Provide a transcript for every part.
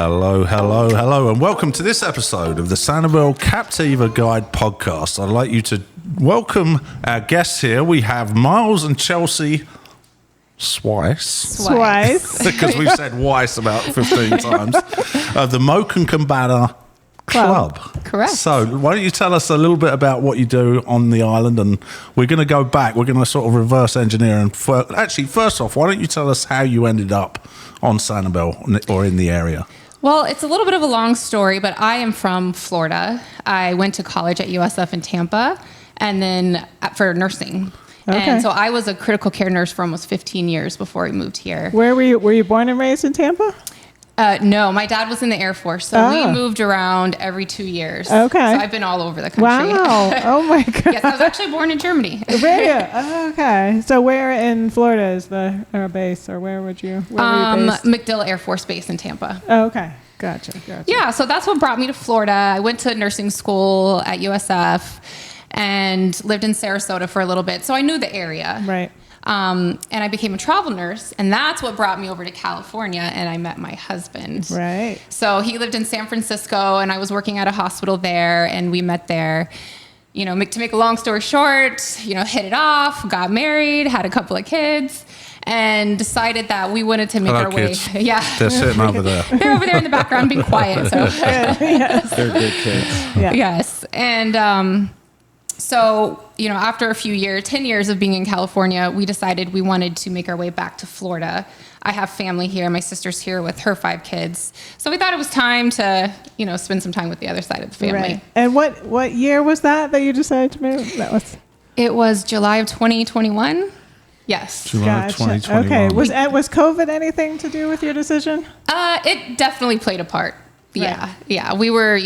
Hello, hello, hello, and welcome to this episode of the Sanibel Captiva Guide podcast. I'd like you to welcome our guests here. We have Miles and Chelsea Swice. Because we've said Weiss about 15 times. The Moke and Kambana Club. Correct. So why don't you tell us a little bit about what you do on the island, and we're going to go back. We're going to sort of reverse engineer. And actually, first off, why don't you tell us how you ended up on Sanibel or in the area? Well, it's a little bit of a long story, but I am from Florida. I went to college at USF in Tampa, and then for nursing. Okay. And so I was a critical care nurse for almost 15 years before we moved here. Where were you? Were you born and raised in Tampa? No, my dad was in the Air Force, so we moved around every 2 years. Okay. So I've been all over the country. Wow. Oh, my God. Yes, I was actually born in Germany. Okay. So where in Florida is the base, or where were you based? MacDill Air Force Base in Tampa. Oh, okay. Gotcha. Yeah, so that's what brought me to Florida. I went to nursing school at USF and lived in Sarasota for a little bit, so I knew the area. Right. And I became a travel nurse, and that's what brought me over to California, and I met my husband. Right. So he lived in San Francisco, and I was working at a hospital there, and we met there. You know, to make a long story short, hit it off, got married, had a couple of kids, and decided that we wanted to make our kids. way. Yeah. They're sitting over there. They're over there in the background being quiet. So. Yes. They're good kids. Yeah. Yes. And so, after a few years, 10 years of being in California, we decided we wanted to make our way back to Florida. I have family here. My sister's here with her 5 kids. So we thought it was time to, spend some time with the other side of the family. Right. And what year was that you decided to move? It was July of 2021. Yes. July 2021. Okay. Was COVID anything to do with your decision? It definitely played a part. Yeah. Yeah. We were,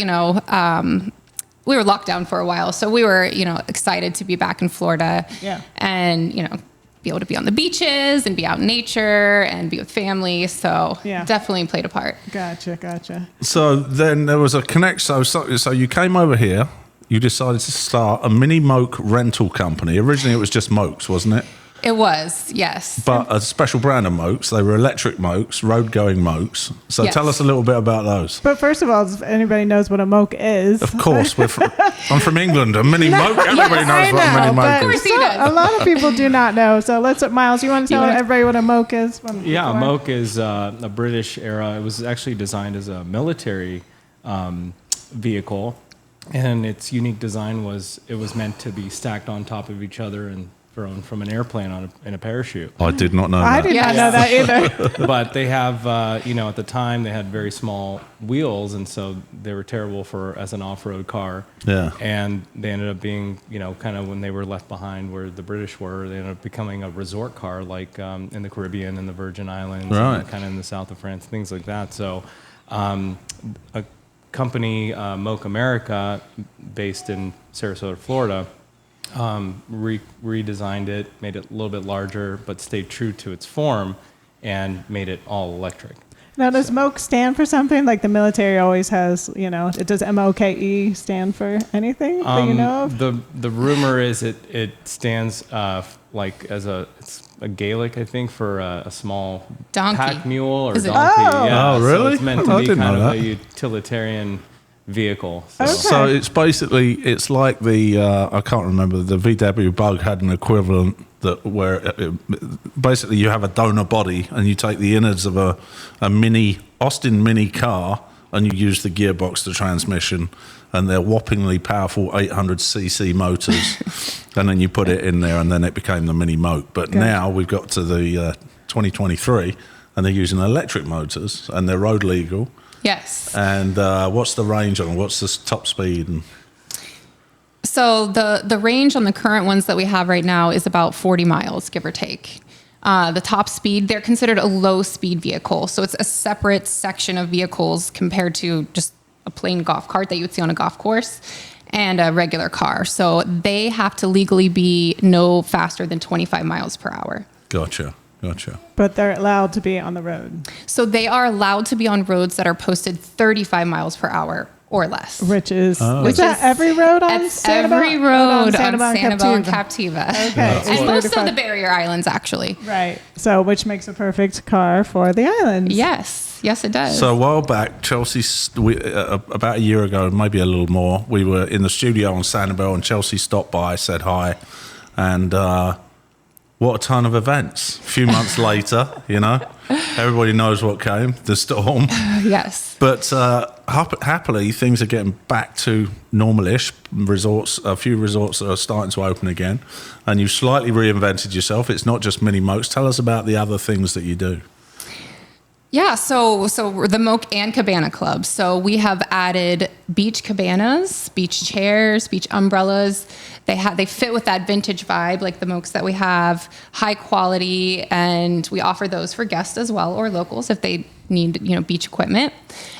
we were locked down for a while, so we were, excited to be back in Florida. Yeah. And, be able to be on the beaches and be out in nature and be with family. So definitely played a part. Gotcha. So then there was a connect. So you came over here. You decided to start a mini Moke rental company. Originally, it was just Mokes, wasn't it? It was, yes. But a special brand of Mokes. They were electric Mokes, road-going Mokes. So Yes. tell us a little bit about those. But first of all, if anybody knows what a moke is. Of course, I'm from England. A mini Moke. Everybody knows what a mini Moke Of course is. he does. A lot of people do not know. So Miles, you want to tell everybody what a moke is? Yeah, a Moke is a British era. It was actually designed as a military vehicle, and its unique design was it was meant to be stacked on top of each other and thrown from an airplane in a parachute. I did not know I that. did not know that either. But they have, at the time they had very small wheels, and so they were terrible as an off-road car. Yeah. And they ended up being, kind of when they were left behind where the British were, they ended up becoming a resort car, like in the Caribbean and the Virgin Islands, Right. and kind of in the south of France, things like that. So a company, Moke America, based in Sarasota, Florida, redesigned it, made it a little bit larger, but stayed true to its form and made it all electric. Now, does MOKE stand for something? Like the military always has, it does MOKE stand for anything that you know of? The rumor is it stands like as it's a Gaelic, I think, for a small Donkey. pack mule or Is it? donkey. Oh. Yeah, Oh, so really? it's meant I to be didn't kind know of that. a utilitarian vehicle. So. Okay. So it's basically, it's like the, I can't remember, the VW Bug had an equivalent basically you have a donor body and you take the innards of a mini, Austin mini car, and you use the gearbox, the transmission, and they're whoppingly powerful 800cc motors, and then you put it in there and then it became the mini Moke. But now we've got to the 2023 and they're using electric motors and they're road legal. Yes. And what's the range on them? What's the top speed? And So the range on the current ones that we have right now is about 40 miles, give or take. The top speed, they're considered a low-speed vehicle. So it's a separate section of vehicles compared to just a plain golf cart that you would see on a golf course and a regular car. So they have to legally be no faster than 25 miles per hour. Gotcha. But they're allowed to be on the road. So they are allowed to be on roads that are posted 35 miles per hour or less. Which is Which that is- every road on That's Sanibel? every road on Sanibel Sanibel and Captiva. Okay. And It's most of 35. the barrier islands, actually. Right. So, which makes a perfect car for the islands. Yes, it does. So a while back, Chelsea, about a year ago, maybe a little more, we were in the studio on Sanibel, and Chelsea stopped by, said hi, and what a ton of events. A few months later, everybody knows what came, the storm. Yes. But happily, things are getting back to normal-ish. A few resorts are starting to open again, and you've slightly reinvented yourself. It's not just mini mokes. Tell us about the other things that you do. Yeah, so we're the Moke and Cabana Club. So we have added beach cabanas, beach chairs, beach umbrellas. They fit with that vintage vibe, like the Mokes that we have, high quality, and we offer those for guests as well, or locals if they need beach equipment.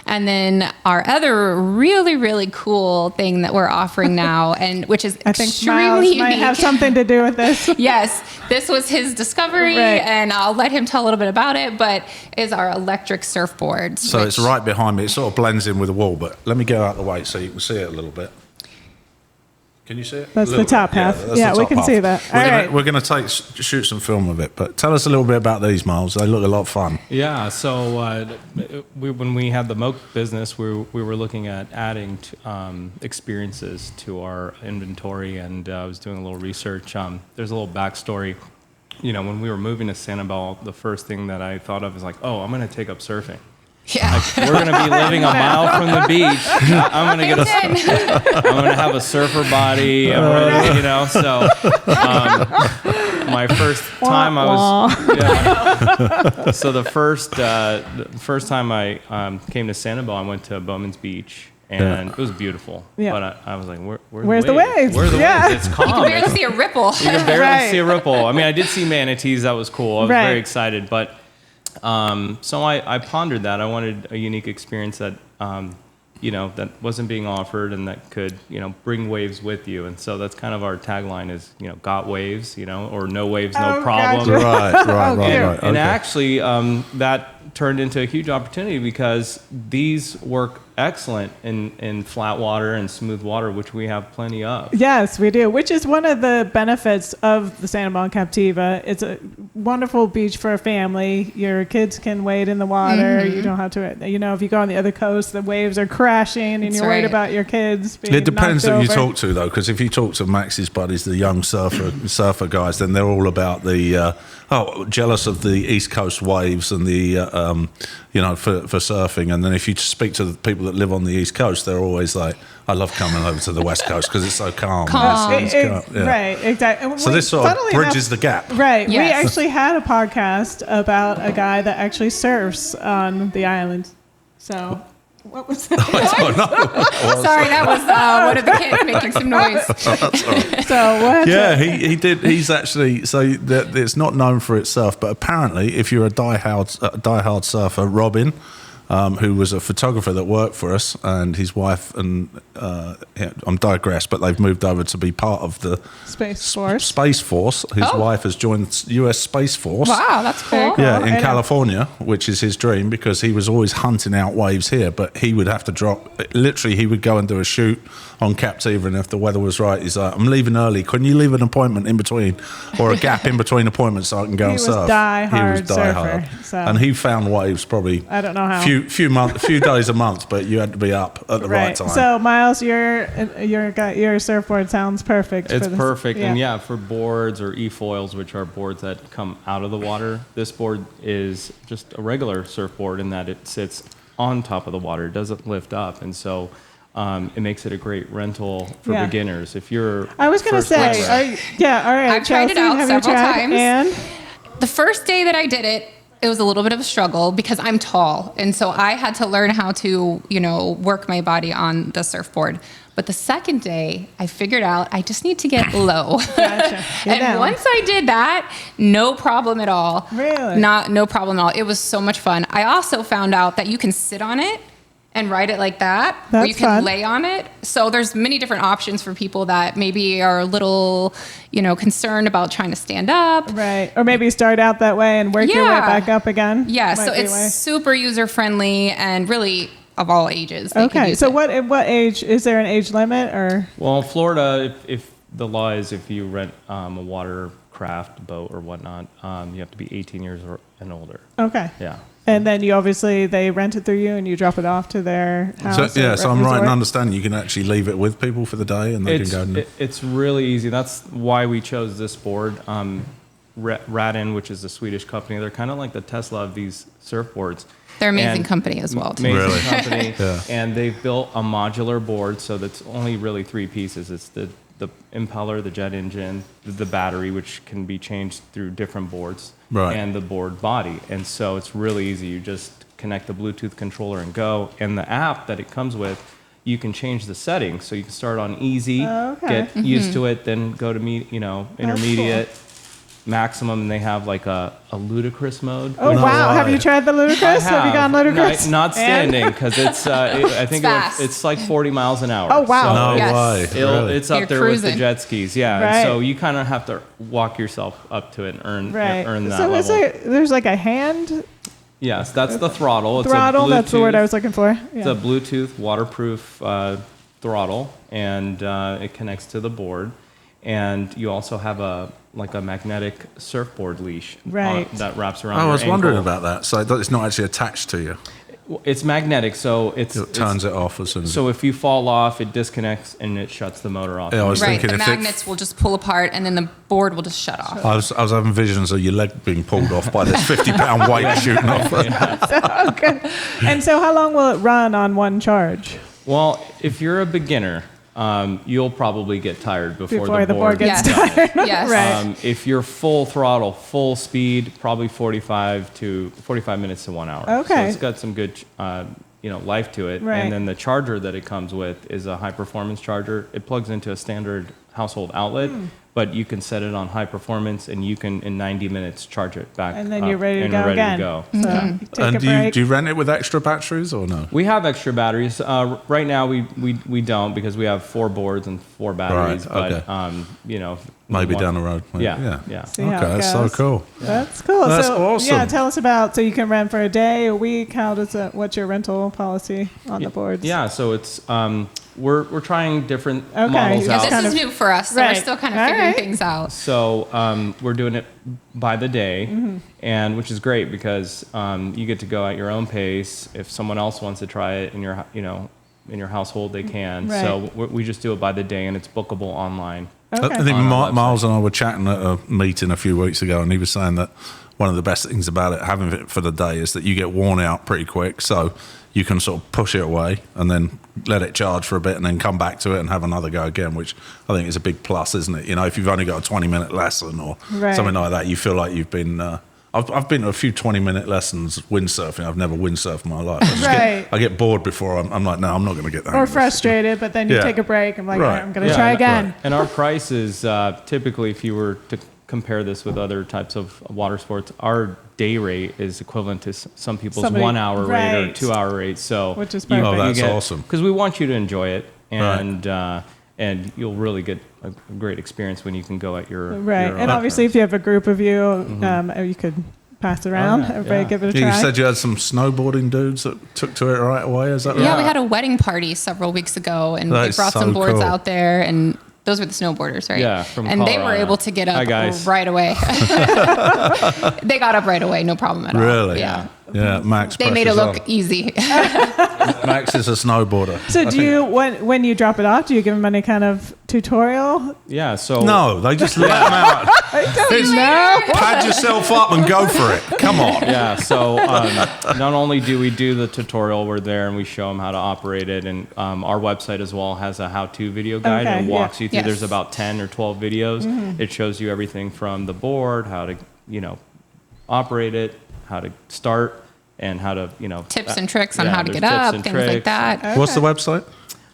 And then our other really, really cool thing that we're offering now, and which is I think extremely Miles unique. might have something to do with this. Yes, this was his discovery, Right. and I'll let him tell a little bit about it, but is our electric surfboards. So which- it's right behind me. It sort of blends in with the wall, but let me go out of the way so you can see it a little bit. Can you see it? That's A the little top bit. half. that's Yeah, the we top can half. see that. We're All gonna, right. we're going to shoot some film of it, but tell us a little bit about these, Miles. They look a lot of fun. Yeah, so when we had the Moke business, we were looking at adding experiences to our inventory, and I was doing a little research. There's a little backstory. When we were moving to Sanibel, the first thing that I thought of is like, oh, I'm going to take up surfing. yeah. We're going to be living a mile from the beach. I'm going to have a surfer body. So my first time I was, yeah. So the first time I came to Sanibel, I went to Bowman's Beach. And it was beautiful. Yeah. But I was like, Where's the waves? Where's the Yeah. waves? It's calm. You can barely see a ripple. You can barely Right. see a ripple. I mean, I did see manatees. That was cool. I was Right. very excited. But so I pondered that. I wanted a unique experience that, that wasn't being offered and that could, bring waves with you. And so that's kind of our tagline is, got waves, or no waves, no Oh, problem. gotcha. Right. cute. And Okay. actually, that turned into a huge opportunity because these work excellent in flat water and smooth water, which we have plenty of. Yes, we do, which is one of the benefits of the Sanibel and Captiva. It's a wonderful beach for a family. Your kids can wade in the water. Mm-hmm. You don't have to, if you go on the other coast, the waves are crashing and That's you're worried right. about your kids being It depends knocked who you over. talk to, though, because if you talk to Max's buddies, the young surfer guys, then they're all about the jealous of the East Coast waves and the for surfing. And then if you speak to the people that live on the East Coast, they're always like, I love coming over to the West Coast because it's so calm. Calm. It's calm, yeah. Right, exactly. And So this sort of funnily bridges enough- the gap. Right. We Yes. actually had a podcast about a guy that actually surfs on the island. So, what was that? Sorry, that was one of the kids making some noise. So, what? Yeah, he did. He's actually it's not known for itself, but apparently, if you're a diehard surfer, Robin, who was a photographer that worked for us, and his wife and I'm digress, but they've moved over to be part of the Space Force. Space Force. His Oh. wife has joined the U.S. Space Force. Wow, that's cool. Very Yeah, cool. in I know. California, which is his dream because he was always hunting out waves here, but he would have to drop. Literally, he would go and do a shoot on Captiva, and if the weather was right, he's like, I'm leaving early. Couldn't you leave an appointment in between or a gap in between appointments so I can go He and was surf? die-hard surfer, so- And he found waves probably I don't know how. few days a month, but you had to be up at the right time. So, Miles, your surfboard sounds perfect. It's for this. perfect. And yeah, for boards or e-foils, which are boards that come out of the water, this board is just a regular surfboard in that it sits on top of the water. It doesn't lift up. And so it makes it a great rental for Yeah. beginners. If you're I was going to first say, timer. all right. I've tried it Chelsea, out have you several tried? times. And The first day that I did it, it was a little bit of a struggle because I'm tall. And so I had to learn how to, work my body on the surfboard. But the second day, I figured out I just need to get low. Gotcha. Get And down. once I did that, no problem at all. Really? No problem at all. It was so much fun. I also found out that you can sit on it and ride it like that, or That's you can fun. lay on it. So there's many different options for people that maybe are a little, concerned about trying to stand up. right. Or maybe start out that way and work your way Yeah. back up again. Yeah, Might so be a it's way. super user friendly and really of all ages. They could Okay. use So it. what age, is there an age limit or? Well, in Florida, if the law is if you rent a watercraft boat or whatnot, you have to be 18 years and older. Okay. Yeah. And then they rent it through you and you drop it off to their house. So, yeah, or so I'm right in resort? understanding you can actually leave it with people for the day and they can go. It's really easy. That's why we chose this board. Radin, which is a Swedish company, they're kind of like the Tesla of these surfboards. They're an amazing And company as well. Too. Amazing Really? company. Yeah. And they've built a modular board, so that's only really 3 pieces. It's the impeller, the jet engine, the battery, which can be changed through different boards, Right. and the board body. And so it's really easy. You just connect the Bluetooth controller and go. And the app that it comes with, you can change the settings. So you can start on easy, get used to it, then go to intermediate, maximum, and they have like a ludicrous mode. Oh, No wow. way. Have you tried the ludicrous? Have you gone ludicrous? Not standing, because it's, I think fast. it's like 40 miles an hour. Oh, wow. No Yes. way. Really? It's up You're there with cruising. the jet skis, yeah. Right. And so you kind of have to walk yourself up to it and earn that So level. there's like a hand Yes, that's the throttle. It's throttle? A That's the word I Bluetooth- was looking for. It's a Bluetooth waterproof throttle, and it connects to the board. And you also have a magnetic surfboard leash Right. that wraps around. I your was wondering ankle. about that. So it's not actually attached to you. It's magnetic, so It turns it off as soon as. So if you fall off, it disconnects and it shuts the motor off. Yeah, I was Right. thinking The if it- magnets will just pull apart, and then the board will just shut off. I was having visions of your leg being pulled off by this 50-pound weight shooting off. Okay. And so how long will it run on one charge? Well, if you're a beginner, you'll probably get tired before the board gets Yes. tired. Yes. Right. If you're full throttle, full speed, probably 45 minutes to 1 hour. Okay. So it's got some good, life to it. Right. And then the charger that it comes with is a high performance charger. It plugs into a standard household outlet, but you can set it on high performance, and you can in 90 minutes charge it back. And then up you're ready to and go ready again. To go. So you take And a break. do you rent it with extra batteries or no? We have extra batteries. Right now, we don't, because we have 4 boards and 4 batteries. Right, okay. But Maybe down the road. Yeah. See how Okay, it that's so goes. cool. That's cool. That's so, awesome. Yeah, tell us about. So you can rent for a day, a week. What's your rental policy on the boards? Yeah, so it's we're trying different Okay, models yeah, out. This kind is of- new for us, so Right. we're still kind of All figuring right. things out. So we're doing it by the day, Mm-hmm. and which is great because you get to go at your own pace. If someone else wants to try it in your household, they can. Right. So we just do it by the day, and it's bookable online. Okay. I think On our website. Miles and I were chatting at a meeting a few weeks ago, and he was saying that one of the best things about it, having it for the day, is that you get worn out pretty quick. So you can sort of push it away and then let it charge for a bit and then come back to it and have another go again, which I think is a big plus, isn't it? If you've only got a 20-minute lesson or Right. something like that, you feel like you've been... I've been to a few 20-minute lessons windsurfing. I've never windsurfed in my life. I get bored before I'm like, no, I'm not going to get that. Or frustrated, but then you Yeah. take a break. I'm like, Right. all right, I'm going to Yeah, try and- again. right. And our price is typically, if you were to compare this with other types of water sports, our day rate is equivalent to some people's Somebody- 1 hour rate or right. 2 hour rate. So Which is you- perfect. Oh, that's awesome. Because we want you to enjoy it, and you'll really get a great experience when you can go at your Right. your And own obviously, if you have a group of you, Mm-hmm. you could pass around. yeah, Everybody yeah. give it a You try. said you had some snowboarding dudes that took to it right away. Is that right? Yeah, we had a wedding party several weeks ago, and That we is brought so some boards cool. out there, and those were the snowboarders, right? Yeah, from and they were Colorado. able to get Hi, up guys. right away. They got up right away, no problem at all. Really? Yeah. Yeah, Max. They made it pressure's look easy. on. Max is a snowboarder. So do you, when you drop it off, do you give them any kind of tutorial? Yeah. So No, they just let them out. Pad yourself up and go for it. Come on. Yeah, so not only do we do the tutorial, we're there and we show them how to operate it, and our website as well has a how-to video guide Okay, and walks yeah. you through. Yes. There's about 10 or 12 videos. It shows you everything from the board, how to operate it, how to start, and how to Tips and tricks on yeah, how to there's get tips up, and things like tricks. that. What's the website?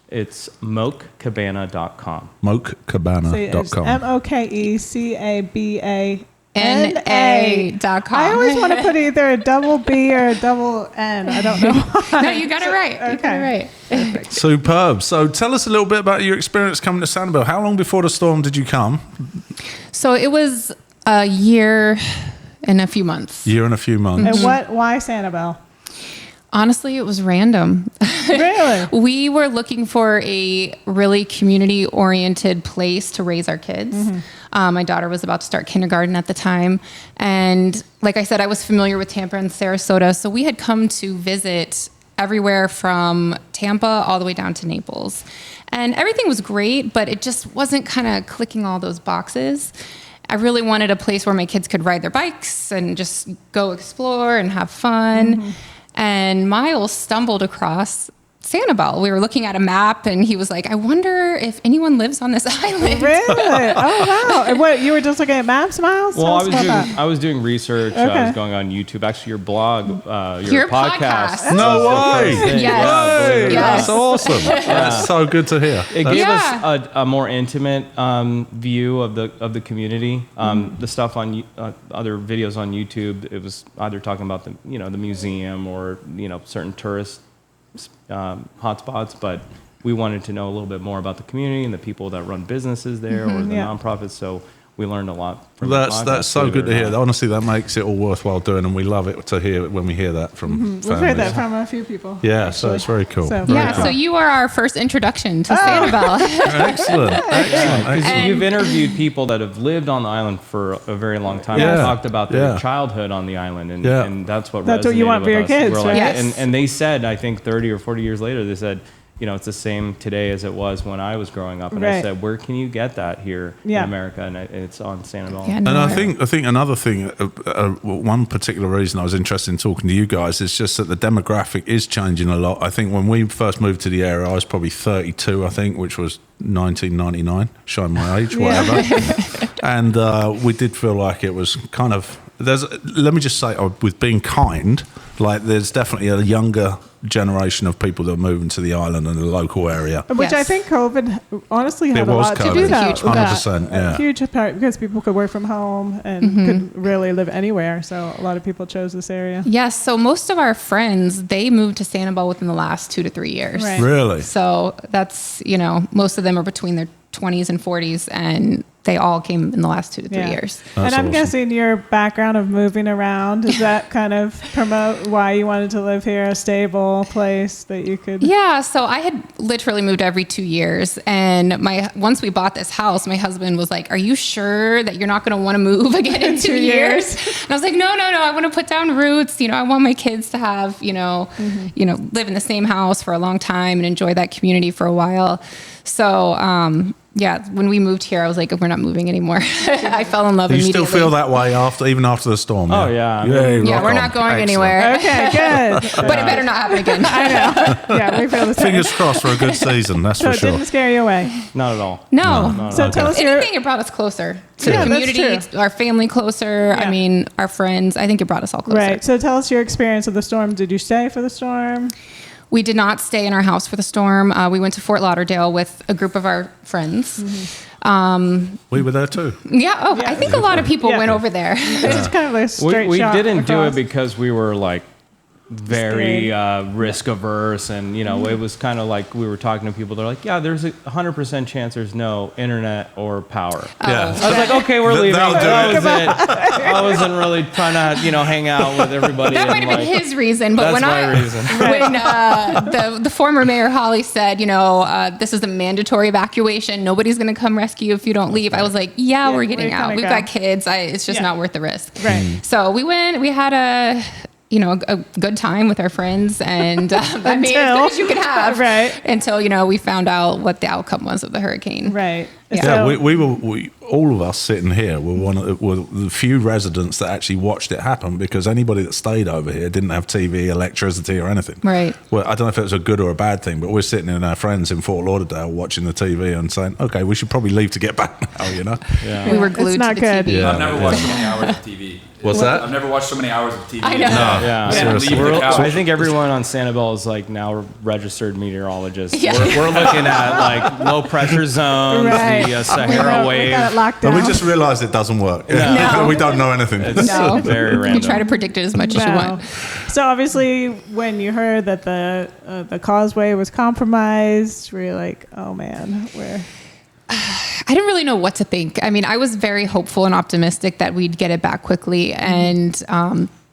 It's mokecabana.com. Mokecabana.com. MOKECABANA. NA.com. I always want to put either a double B or a double N. I don't know why. No, you got it right. You got it right. Superb. So tell us a little bit about your experience coming to Sanibel. How long before the storm did you come? So it was a year and a few months. Year and a few months. And why Sanibel? Honestly, it was random. Really? We were looking for a really community-oriented place to raise our kids. My daughter was about to start kindergarten at the time. And like I said, I was familiar with Tampa and Sarasota. So we had come to visit everywhere from Tampa all the way down to Naples. And everything was great, but it just wasn't kind of clicking all those boxes. I really wanted a place where my kids could ride their bikes and just go explore and have fun. And Miles stumbled across Sanibel. We were looking at a map, and he was like, I wonder if anyone lives on this island. Really? Oh, wow. And what, you were just looking at maps, Miles? Well, Tell us about that. I was doing research. Okay. I was going on YouTube. Actually, your blog, Your podcast. podcast. No was the way. first thing. Yes. believe it or Yes. That's awesome. That's so good to hear. It gave Yeah. us a more intimate view of the community. The stuff on other videos on YouTube, it was either talking about the museum or certain tourist hotspots, but we wanted to know a little bit more about the community and the people that run businesses there or the nonprofits. So we learned a lot from That's so good to hear. Honestly, that makes it all worthwhile doing, and we love it to hear when we hear that from families. We've heard that from a few people. Yeah, so it's very cool. So- Very Yeah, cool. so you are our first introduction to Sanibel. Excellent. Because you've interviewed people that have lived on the island for a very long time. Yeah. They talked about their Yeah. childhood on the island, and, Yeah. and that's what That's what you resonated want for with your us. kids, We're right? Yes. And they said, I think 30 or 40 years later, they said, it's the same today as it was when I was growing up. And I Right. said, where can you get that here Yeah. in America? And it's on Sanibel. Yeah, And no, I think another thing, one particular reason I was interested in talking to you guys is just that the demographic is changing a lot. I think when we first moved to the area, I was probably 32, I think, which was 1999, showing my age, whatever. And we did feel like it was kind of, let me just say, with being kind, like there's definitely a younger generation of people that are moving to the island and the local area. Which I Yes. think COVID honestly had It a was lot to COVID. do that. Huge with that. 100%, yeah. A huge part because people could work from home and could really live anywhere. So a lot of people chose this area. Yes, so most of our friends, they moved to Sanibel within the last 2 to 3 years. Right. Really? So that's, most of them are between their 20s and 40s, and they all came in the last 2 to 3 Yeah. years. And That's I'm awesome. guessing your background of moving around, does that kind of promote why you wanted to live here, a stable place that you could... Yeah, so I had literally moved every 2 years, and once we bought this house, my husband was like, "Are you sure that you're not going to want to move again in 2 years?" And I was like, "No, I want to put down roots. I want my kids to have, live in the same house for a long time and enjoy that community for a while." So, when we moved here, I was like, "We're not moving anymore." I fell in love Do you immediately. still feel that way even after the storm? Oh, yeah. Yeah, rock we're on. not going Excellent. anywhere. Okay, good. But it better not happen again. I know. Yeah, we feel the same. Fingers crossed for a good season, that's So for it sure. didn't scare you away. Not at all. No. So tell us If your... anything, it brought us closer to Yeah, the that's community, true. our family closer. Yeah. I mean, our friends. I think it brought us all closer. Right. So tell us your experience of the storm. Did you stay for the storm? We did not stay in our house for the storm. We went to Fort Lauderdale with a group of our friends. We were there too. Yeah. Oh, I think a lot of people Yeah. went over there. It's just kind of like a straight We shot didn't do it across. because we were like very Scared. risk averse, and it was kind of like we were talking to people. They're like, "Yeah, there's a 100% chance there's no internet or power." Yeah. I was like, "Okay, we're leaving." That'll do That it. was it. I wasn't really trying to hang out with everybody. That might and, have been like, his reason, but That's when my reason. when the former mayor Holly said, this is a mandatory evacuation, nobody's going to come rescue you if you don't leave. I was like, yeah, we're getting we're out. gonna We've go. got kids. It's just Yeah. not worth the risk. Right. So we went. We had a good time with our friends, and I mean, as good as you could have, Right. Until we found out what the outcome was of the hurricane. Right. Yeah. Yeah, So- we all of us sitting here were the few residents that actually watched it happen, because anybody that stayed over here didn't have TV, electricity, or anything. Right. Well, I don't know if it was a good or a bad thing, but we're sitting in our friends in Fort Lauderdale watching the TV and saying, "Okay, we should probably leave to get back now." Yeah. We were It's glued not to the good. TV. Yeah. I've never watched so many hours of TV. What's that? I've never watched so many hours of TV. I know. Yeah, Seriously. Leave the couch. I think everyone on Sanibel is like now registered meteorologists. Yeah. We're looking at like low pressure zones, Right. the Sahara We wave. got it locked But down. we just realized it doesn't work. No. We don't know anything. It's No. very You random. try to predict it as much as you Wow. want. So obviously, when you heard that the causeway was compromised, were you like, "Oh man, where?" I didn't really know what to think. I mean, I was very hopeful and optimistic that we'd get it back quickly. And,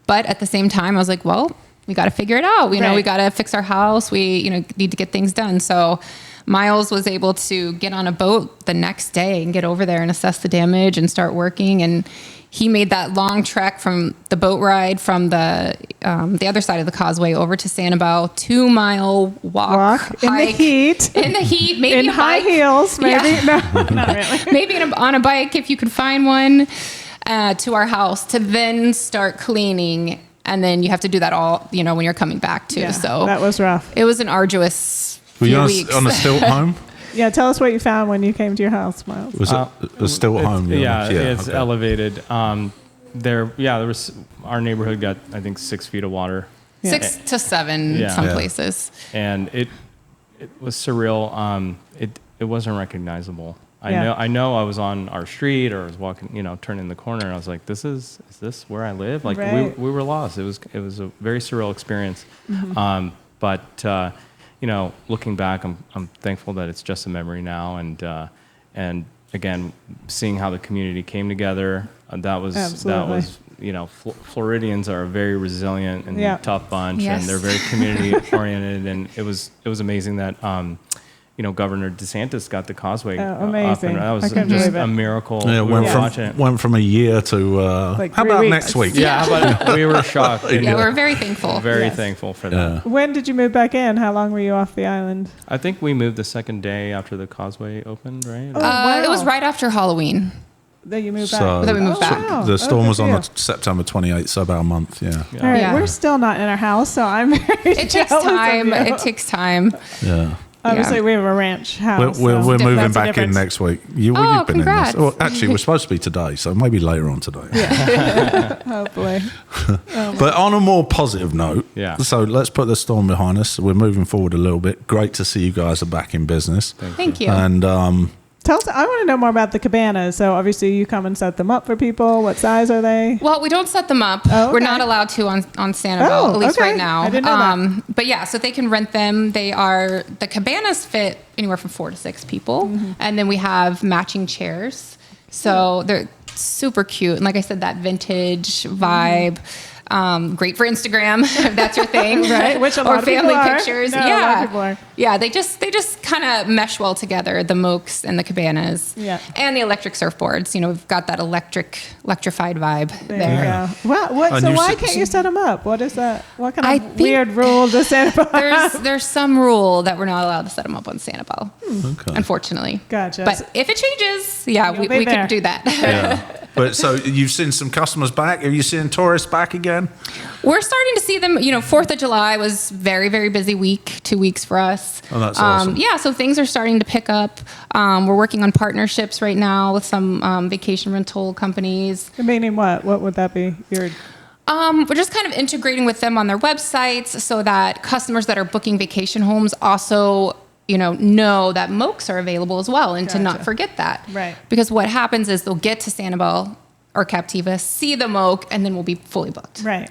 but at the same time, I was like, well, we got to figure it out. You know, we Right. got to fix our house. We, you know, need to get things done. So Miles was able to get on a boat the next day and get over there and assess the damage and start working. And he made that long trek from the boat ride from the other side of the causeway over to Sanibel, 2-mile walk in the hike, heat. in the heat, maybe In a high bike. heels, maybe. Yeah. No, not really. Maybe on a bike if you could find one, to our house to then start cleaning. And then you have to do that all, you know, when you're coming back too. Yeah, So that was rough. it was an arduous Were you few on weeks. on a stilt home? Yeah, tell us what you found when you came to your house, Miles. Was it a stilt home? Yeah, it's okay. elevated. There was our neighborhood got, I think, 6 feet of water, 6 to 7 Yeah. some Yeah. places. and it was surreal. It wasn't recognizable. Yeah. I know I was on our street, or I was walking, turning the corner, and I was like, is this where I live? Like Right. we were lost. It was a very surreal experience. But looking back, I'm thankful that it's just a memory now, and again, seeing how the community came together, that was Absolutely. Floridians are a very resilient and Yeah. tough bunch, Yes. and they're very community oriented, and it was amazing that Governor DeSantis got the causeway up, amazing. and that was I couldn't just believe it. a miracle. Yeah, We went were from watching it. went from a year to Like how 3 about weeks. next week? Yeah, how about we were shocked. And Yeah, we're very thankful. very Yes. thankful for that. Yeah. When did you move back in? How long were you off the island? I think we moved the second day after the causeway opened, right? Oh, wow. It was right after Halloween. That you moved So back? That we moved Oh, back. wow. the storm Oh, was good on for the September 28th, so about a month. Yeah. you. All right, Yeah. we're still not in our house, so I'm very It takes jealous of time. you. It takes time. Yeah. Obviously, Yeah. we have a ranch We're, house. we're, so we're moving that's the back in difference. next week. Oh, You've been congrats. in this. Well, actually, we're supposed to be today, so maybe later on today. Hopefully. But on a more positive note, Yeah. so let's put the storm behind us. We're moving forward a little bit. Great to see you guys are back in business. Thank you. And Tell us, I want to know more about the cabanas. So obviously, you come and set them up for people. What size are they? Well, we don't set them up. Oh, We're okay. not allowed to on Sanibel, Oh, at least okay. right now. I didn't know that. But yeah, so they can rent them. The cabanas fit anywhere from 4 to 6 people. Mm-hmm. And then we have matching chairs. So they're super cute. And like I said, that vintage vibe. Great for Instagram, if that's your thing. Right, which a lot or of people family are. pictures. No, a lot of yeah. people are. Yeah, they just kind of mesh well together, the mokes and the cabanas. Yeah. And the electric surfboards. You know, we've got that electrified vibe There there. you go. Well, And so you why said- can't you set them up? What is that? What kind I of think weird rule does Sanibel There's some rule that we're not allowed to set them up on Sanibel, okay. unfortunately. Gotcha. But if it changes, yeah, You'll we be there. could do that. yeah. But so you've seen some customers back. Are you seeing tourists back again? We're starting to see them. You know, 4th of July was very, very busy week, 2 weeks for us. Oh, that's awesome. Yeah, so things are starting to pick up. We're working on partnerships right now with some vacation rental companies. Meaning what? What would that be? We're just kind of integrating with them on their websites so that customers that are booking vacation homes also, know that mokes are available as well, and to not Gotcha. forget that. Right. Because what happens is they'll get to Sanibel or Captiva, see the moke, and then we'll be fully booked. Right.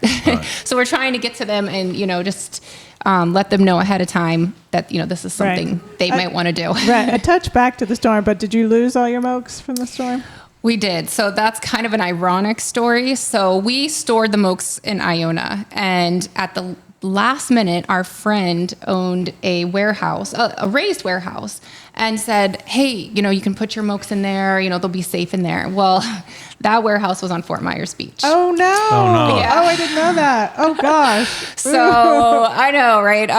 So we're trying to get to them and, just let them know ahead of time that, this is something they might want to do. Right. A touch back to the storm, but did you lose all your mokes from the storm? We did. So that's kind of an ironic story. So we stored the mokes in Iona, and at the last minute, our friend owned a warehouse, a raised warehouse, and said, hey, you can put your mokes in there, they'll be safe in there. Well, that warehouse was on Fort Myers Beach. Oh, no. Oh, no. Yeah. Oh, I didn't know that. Oh, gosh. So I know, right?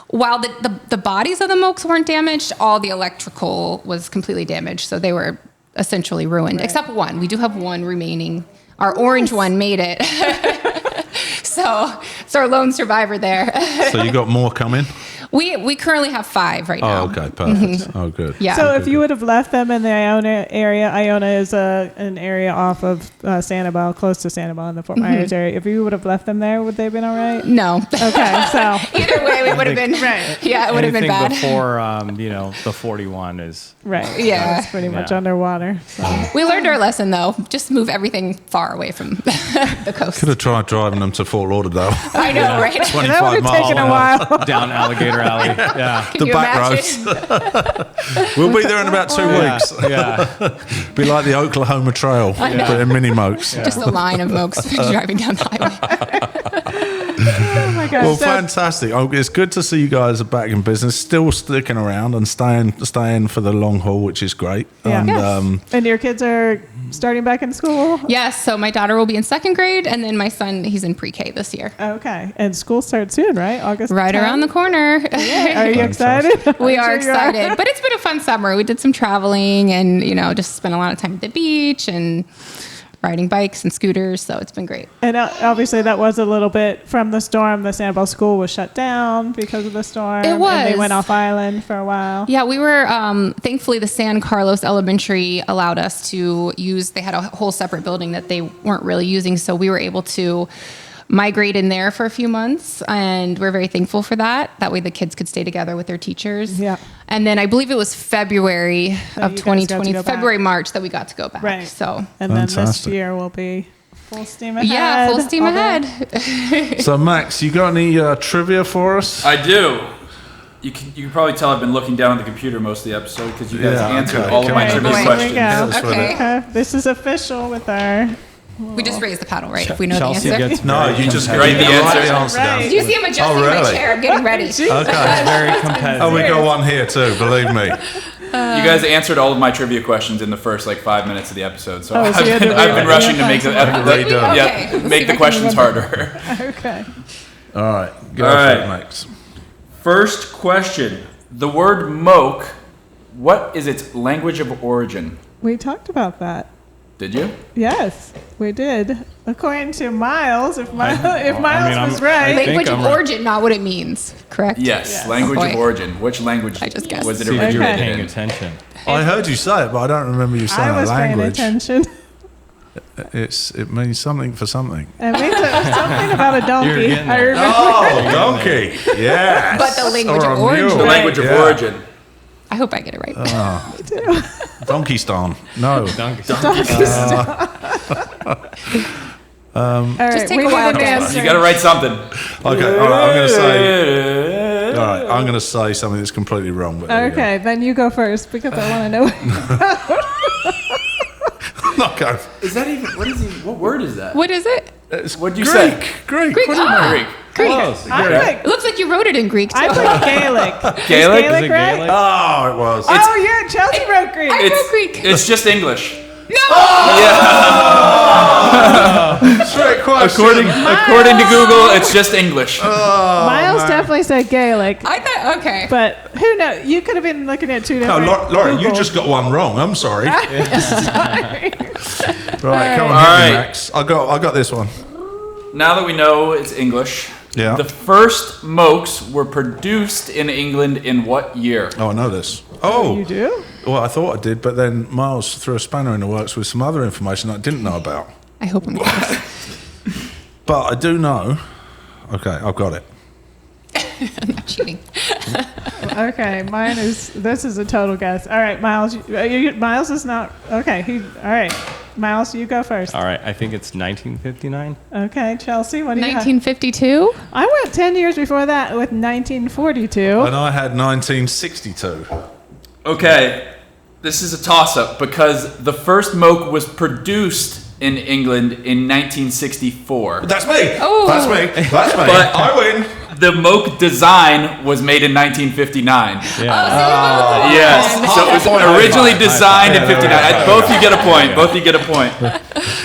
While the bodies of the mokes weren't damaged, all the electrical was completely damaged. So they were essentially ruined, except one. We do have one remaining. Our orange one made it. So it's our lone survivor there. So you got more coming? We currently have 5 right now. Oh, okay, perfect. Oh, good. Yeah. So if you would have left them in the Iona area, Iona is an area off of Sanibel, close to Sanibel in the Fort Myers area. If you would have left them there, would they have been all right? No. Okay, so Either way, we would have been. Right. Yeah, it would have been Anything bad. before, the 41 is. right, Yeah. it's pretty much Yeah. underwater. So. We learned our lesson though. Just move everything far away from the coast. Could have tried driving them to Fort Lauderdale. I know, right? 25 That would have miles. taken a while. Down Alligator Alley. Yeah. Can The you back imagine? roads. We'll be there in about 2 weeks. Yeah. Be like the Oklahoma Trail, but in mini mokes. Just a line of mokes driving down the highway. my gosh. Well, So- fantastic. Oh, it's good to see you guys are back in business, still sticking around and staying for the long haul, which is great. Yeah. And, Yes. And your kids are starting back in school? Yes, so my daughter will be in 2nd grade, and then my son, he's in pre-K this year. Okay. And school starts soon, right? August Right 10th? around the corner. Are you excited? We I'm are sure you excited, but it's been a fun summer. We did some traveling and, just spent a lot of time at the beach and riding bikes and scooters. So it's been great. And obviously that was a little bit from the storm. The Sanibel school was shut down because of the storm. It was. And they went off island for a while. Yeah, we were, thankfully the San Carlos Elementary allowed us to use, they had a whole separate building that they weren't really using. So we were able to migrate in there for a few months, and we're very thankful for that. That way the kids could stay together with their teachers. Yeah. And then I believe it was February That of you guys got to 2020, go back. February, March that we got to go back. Right. So And then this Fantastic. year will be full steam ahead. yeah, full steam All the- ahead. So, Max, you got any trivia for us? I do. You can probably tell I've been looking down at the computer most of the episode because you guys Yeah, answered okay. all of my Okay, trivia here we questions. go. Yes, with Okay. it. Okay. This is official with our... We just raised the paddle, right? If we know Chelsea the answer. gets No, very you just Write the competitive. answer. Right. Did you see him adjusting Oh, really? my chair? I'm getting ready. Okay. Very competitive. Oh, we got one here too, believe me. You guys answered all of my trivia questions in the first 5 minutes of the episode, so, Oh, so you had to I've been read- rushing to make the, Read them. yeah, Okay, let's see make if the I can questions remember. harder. Okay. All right, go All for right. it, Max. First question: the word "moke," what is its language of origin? We talked about that. Did you? Yes, we did. According to Miles, if Miles I'm- was right. I think Language of I'm right. origin, not what it means. Correct? Yes. Yes. Language Oh, of boy. origin. Which language I just guessed. was it See if you were Okay. paying originated in? attention. I heard you say it, but I don't remember you saying I was a paying language. attention. It means something for something. It means something about a donkey. getting I there. remember. Oh, donkey. Yes. But the language Or of a origin. mule. The language of Yeah. origin. I hope I get it right. Donkey Ston. No. Donkey. All right, Just take we a need wild an guess. answer. You got to write something. Okay, all right, I'm going to say. All right, I'm going to say something that's completely wrong. But there you go. Okay, then you go first because I want to know. Not go. Is that even? What word is that? What is it? It's What'd you Greek. say? Greek. Greek. What do you mean? Ah, Greek. Close. I It put, looks like you wrote it in Greek too. I put Gaelic. Gaelic? Is Gaelic Is it right? Gaelic? Oh, it was. Oh, yeah, Chelsea wrote Greek. I wrote Greek. It's just English. No. Trick question. According to Google, it's just English. Miles definitely said Gaelic, I thought okay. but who knows? You could have been looking at two No, different. Laura, you Googles. just got one wrong. I'm sorry. Sorry. Right, come on, All hit me, right. Max. I got this one. Now that we know it's English, Yeah. the first mokes were produced in England in what year? Oh, I know this. Oh, You do? well, I thought I did, but then Miles threw a spanner in the works with some other information I didn't know about. I hope I'm close. But I do know. Okay, I've got it. I'm not cheating. Okay, mine is. This is a total guess. All right, Miles. Miles is not. Okay, all right, Miles, you go first. All right, I think it's 1959. Okay, Chelsea, what do you have? 1952. I went 10 years before that with 1942. And I had 1962. Okay, this is a toss-up because the first moke was produced in England in 1964. That's me. Oh. That's me. That's me. But- I win. The moke design was made in 1959. Yeah. Yes, so it was originally designed in 59. Both you get a point. Both you get a point. All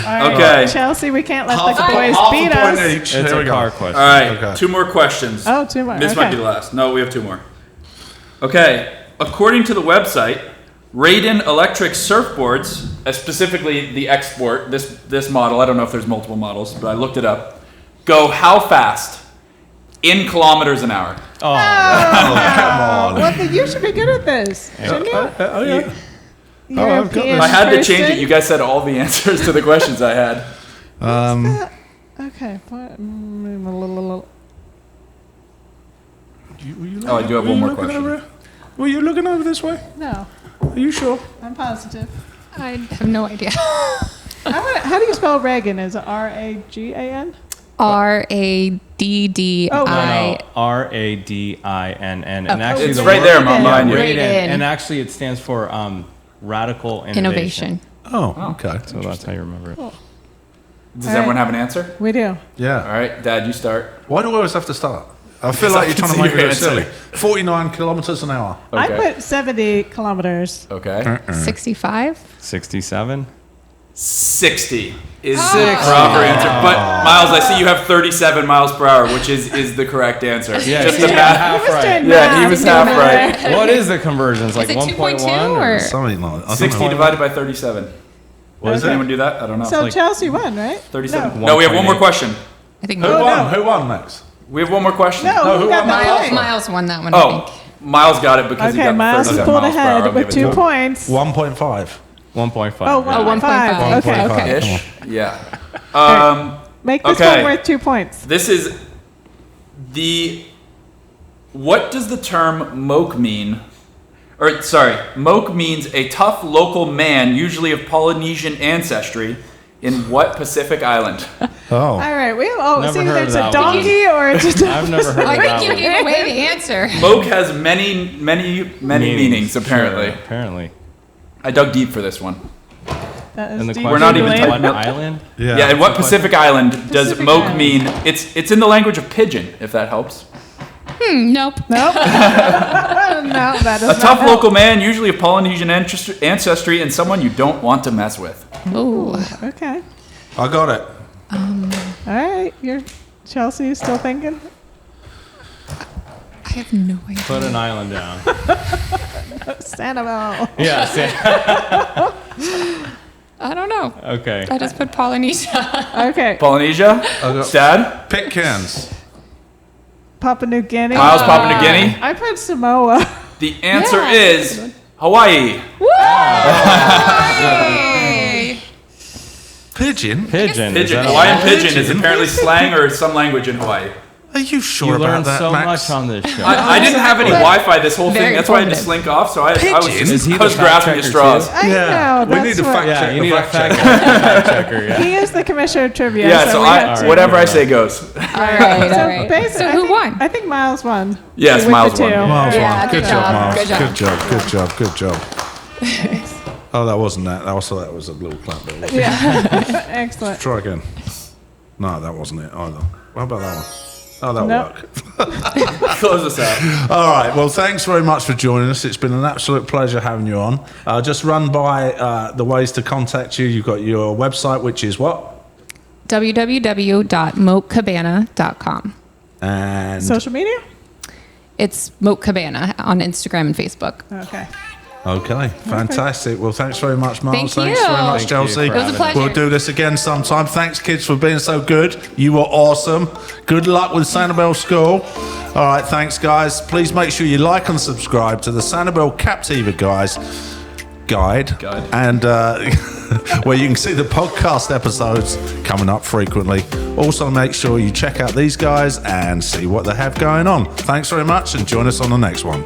right, Okay. Chelsea, we can't let Half the a boys point beat us. each. It's Here we a go. car question. All right, Okay. 2 more questions. Oh, 2 more. This okay. might be the last. No, we have 2 more. Okay, according to the website, Radon electric surfboards, specifically the Export, this model, I don't know if there's multiple models, but I looked it up, go how fast? In kilometers an hour. Oh, Come on. Well, then you should be good at this, shouldn't you? Oh, yeah. You're I've a got this. PS I had to change person. it. You guys said all the answers to the questions I had. Okay. What? Oh, I do have one more question. Were you looking over this way? No, Are you sure? I'm positive. I have no idea. How do you spell Reagan? Is it Ragan? RADDI. Oh, no. RADINN. And actually, It's the right word- there, Radon. behind you. Radon. And actually, it stands for radical innovation. Innovation. Oh, okay. So that's how you remember it. Does All right. everyone have an answer? We do. Yeah. All right, Dad, you start. Why do we always have to start? I feel Because like I you're can trying to see make me your look silly. answer. 49 kilometers an hour. I Okay. put 70 kilometers. Okay. 65? 67. 60 is the proper answer. But Miles, I see you have 37 miles per hour, which is the correct answer. Yeah, Just yeah. the math. Half He was right. doing Yeah, he math. was half right. What is the conversion? It's like Is it 1.1 2.2 or? Something like that. I don't 60 know. divided by 37. What is Does it? anyone do that? I don't know. So like Chelsea won, right? 37. No, No, we have one more 1.8. question. I think Who Oh, won? no. Who won next? We have one more question. no who who got won? that Miles, point? Miles won that one, I Oh, think. Miles got it because he Okay, got Miles is 37 pulled miles per hour. ahead I'll with give it to 2 him. points. 1.5. 1.5. Oh, yeah. 1.5. 1.5. Okay. 1.5. Ish. Yeah. Make this Okay. one worth 2 points. This is the. What does the term moke mean? Or, sorry, moke means a tough local man, usually of Polynesian ancestry, in what Pacific island? Oh. All right, we all Never see heard that it's of a that one. donkey or it's just I've never heard I of think that you one. gave away the answer. Moke has many meanings, apparently. Sure, apparently. I dug deep for this one. that is And the deep We're not even Googling. typing what up- island? Yeah, and what Pacific island does Pacific moke Island. mean? It's in the language of pigeon, if that helps. Nope. Nope. No, that does A not tough help. local man, usually of Polynesian ancestry, and someone you don't want to mess with. Ooh. Okay. I got it. All right. You're Chelsea is still thinking? I have no idea. Put an island down. Sanibel. Yeah. I don't know. Okay. I just put Polynesia. Okay. Polynesia? I got Dad? Pitcairns. Papua New Guinea. Miles, Papua New Guinea? I put Samoa. The answer Yeah. is Hawaii. Hey. Pigeon? Pigeon. Is Pigeon. that a Hawaiian word? pigeon is apparently slang or some language in Hawaii. Are you sure You about learn that, so Max? much on this show. I didn't have any Wi-Fi this whole thing. Very That's why I had to informative. slink off. So I was, Pigeon? Is he I was the fact grasping at checker straws. too? I know. we That's need to what- fact Yeah, check you the need a fact fact checker. Yeah. He is the commissioner of trivia. Yeah, so we have to- whatever I say goes. All right. So All right. basically, So I who think- won? I think Miles won. Yes, With the Miles won. two. Miles Yeah, won. Good good job, job, Miles. good job. Good job. Good job. Good job. Oh, that wasn't that. That was a little clap. Bit. Yeah. Excellent. Try again. No, that wasn't it either. What about that one? Oh, that'll Nope. work. Close us out. All right. Well, thanks very much for joining us. It's been an absolute pleasure having you on. Just run by the ways to contact you. You've got your website, which is what? www.mokecabana.com. And Social media? It's Moke Cabana on Instagram and Facebook. Okay. okay, fantastic. Well, thanks very much, Miles. Thank Thanks you. very much, Thank you Chelsea. for It was a pleasure. We'll do this again sometime. Thanks, kids, for being so good. You were awesome. Good luck with Sanibel School. All right, thanks, guys. Please make sure you like and subscribe to the Sanibel Captiva guide. And where you can see the podcast episodes coming up frequently. Also, make sure you check out these guys and see what they have going on. Thanks very much, and join us on the next one.